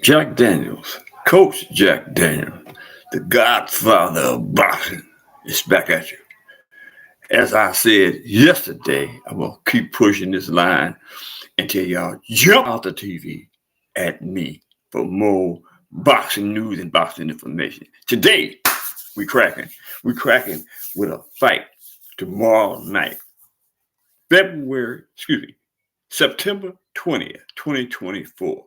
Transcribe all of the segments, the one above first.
Jack Daniels, Coach Jack Daniels, the godfather of boxing, is back at you. As I said yesterday, I'm going to keep pushing this line until y'all jump out the TV at me for more boxing news and boxing information. Today, we cracking. We cracking with a fight tomorrow night, September 20th, 2024.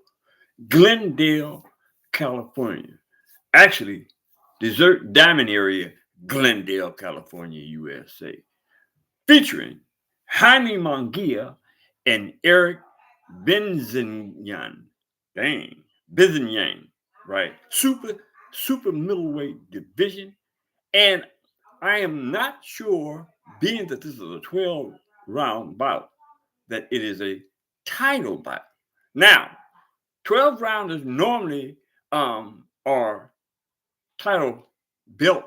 Glendale, California. Actually, Desert Diamond area, Glendale, California, USA. Featuring Jaime Munguia and Erik Bazinyan. Bazinyan, right? Super middleweight division. And I am not sure, being that this is a 12-round bout, that it is a title bout. Now, 12 rounders normally are title belt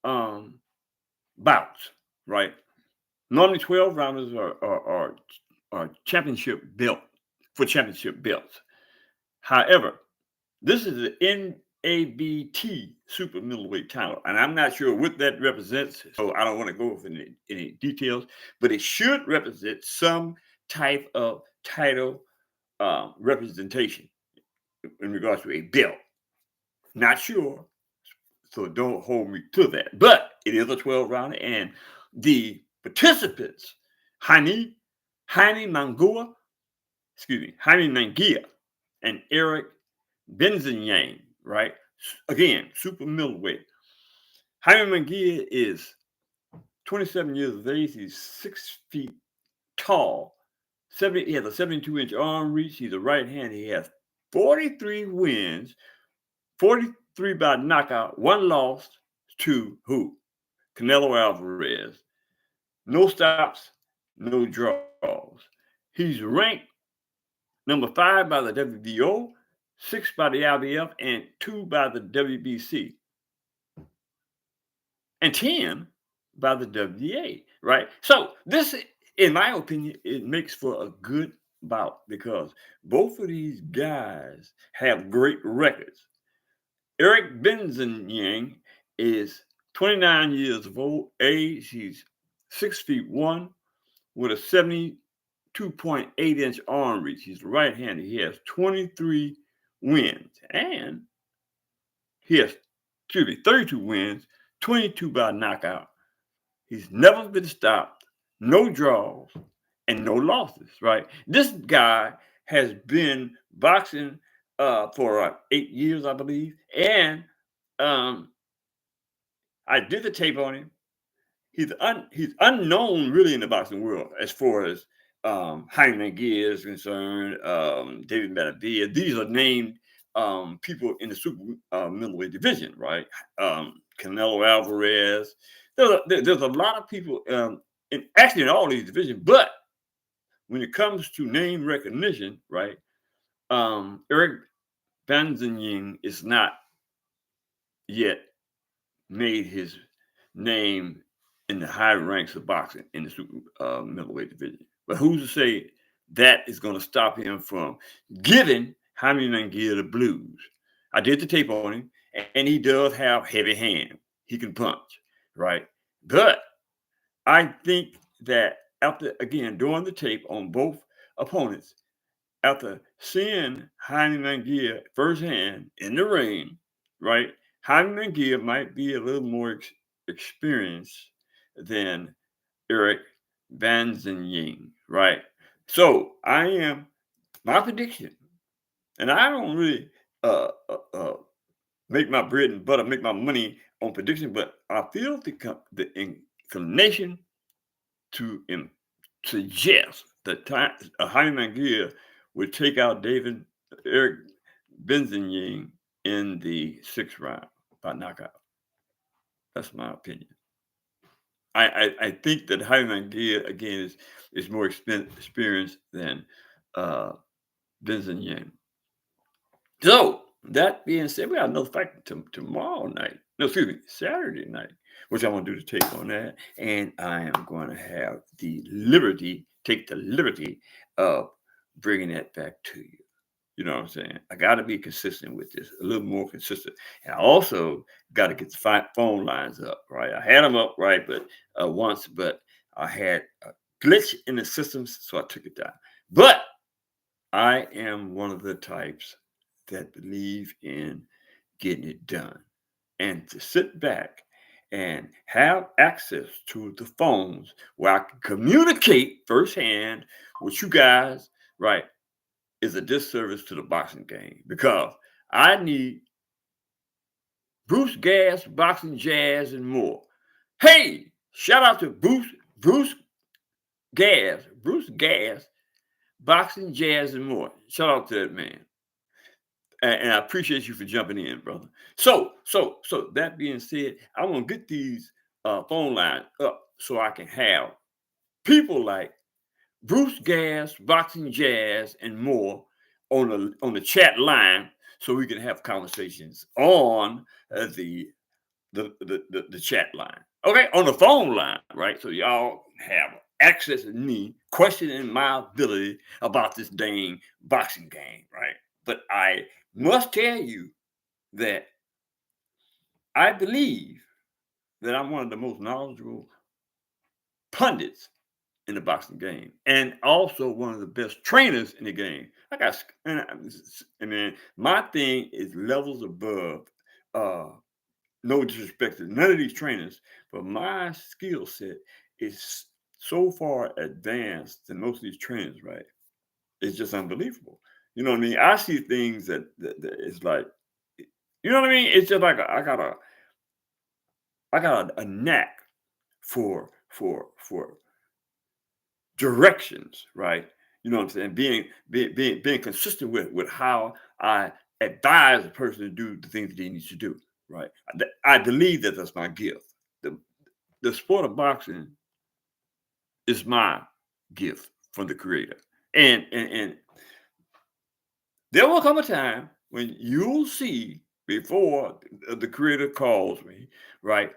bouts, right? Normally 12 rounders are championship belt for championship belts. However, this is the NABT super middleweight title, and I'm not sure what that represents, so I don't want to go into any details, but it should represent some type of title representation in regards to a belt. Not sure, so don't hold me to that. But it is a 12 rounder, and the participants, Jaime Munguia, and Erik Bazinyan, right? Again, super middleweight. Jaime Munguia is 27 years of age. He's 6 feet tall. He has a 72-inch arm reach. He's a right hand. He has 43 wins, 43 by knockout, 1 loss to who? Canelo Alvarez. No stops, no draws. He's ranked number 5 by the WBO, 6 by the IBF, and 2 by the WBC, and 10 by the WBA, right? So this, in my opinion, it makes for a good bout because both of these guys have great records. Erik Bazinyan is 29 years of old age. He's 6 feet 1 with a 72.8-inch arm reach. He's right-handed. He has 23 wins, and he has 32 wins, 22 by knockout. He's never been stopped, no draws, and no losses, right? This guy has been boxing for 8 years, I believe, and I did the tape on him. He's unknown really in the boxing world as far as Jaime Munguia is concerned, David Benavidez. These are named people in the super middleweight division, right? Canelo Alvarez. There's a lot of people in all these divisions, but when it comes to name recognition, right? Erik Bazinyan is not yet made his name in the high ranks of boxing in the super middleweight division. But who's to say that is going to stop him from giving Jaime Munguia the blues? I did the tape on him, and he does have heavy hand. He can punch, right? But I think that after, again, doing the tape on both opponents, after seeing Jaime Munguia firsthand in the ring, right, Jaime Munguia might be a little more experienced than Erik Bazinyan, right? So my prediction, and I don't really make my bread and butter, make my money on prediction, but I feel the inclination to suggest that Jaime Munguia would take out Erik Bazinyan in the 6th round by knockout. That's my opinion. I think that Jaime Munguia, again, is more experienced than Bazinyan. So, that being said, we got another fight tomorrow night. No, excuse me, Saturday night, which I'm going to do the take on that. And I am going to have take the liberty of bringing that back to you. You know what I'm saying? I got to be consistent with this, a little more consistent. And I also got to get the phone lines up, right? I had them up, right, but once, but I had a glitch in the systems, so I took it down. But I am one of the types that believe in getting it done, and to sit back and have access to the phones where I can communicate firsthand with you guys, right, is a disservice to the boxing game, because I need Bruce Gas, Boxing Jazz, and more. Hey, shout out to Bruce Gas, Boxing Jazz, and more. Shout out to that man. And I appreciate you for jumping in, brother. So that being said, I want to get these phone lines up so I can have people like Bruce Gas, Boxing Jazz, and more on the chat line, so we can have conversations on the chat line. Okay, on the phone line, right? So y'all have access to me questioning my ability about this dang boxing game, right? But I must tell you that I believe that I'm one of the most knowledgeable pundits in the boxing game, and also one of the best trainers in the game. And then my thing is levels above. Uh, no disrespect to none of these trainers, but my skill set is so far advanced than most of these trainers, right? It's just unbelievable. You know what I mean? I see things that it's like, you know what I mean? It's just like I got a knack for directions, right? You know what I'm saying? Being consistent with how I advise a person to do the things that he needs to do, right? I believe that that's my gift. The sport of boxing is my gift from the creator. And there will come a time when you'll see, before the creator calls me, right,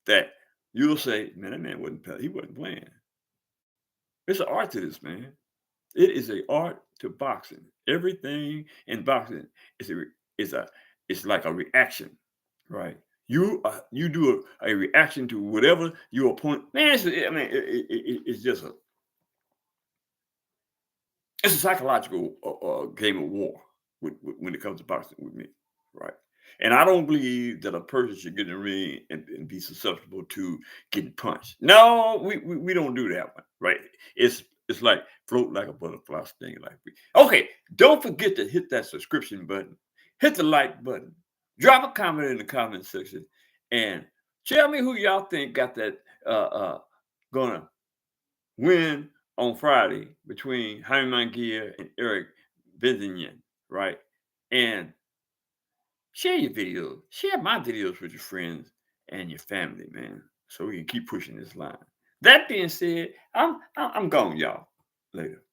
that you'll say, man, that man he wasn't playing. It's an art to this, man. It is a art to boxing. Everything in boxing is it's like a reaction, right? You do a reaction to whatever your opponent. Man, it's just it's a psychological game of war when it comes to boxing with me, right? And I don't believe that a person should get in the ring and be susceptible to getting punched. No, we don't do that one, right? It's like float like a butterfly, sting like we. Okay, don't forget to hit that subscription button, hit the like button, drop a comment in the comment section, and tell me who y'all think got that gonna win on Friday between Jaime Munguia and Erik Bazinyan, right? And share your videos, share my videos with your friends and your family, man, so we can keep pushing this line. That being said, I'm gone, y'all. Later.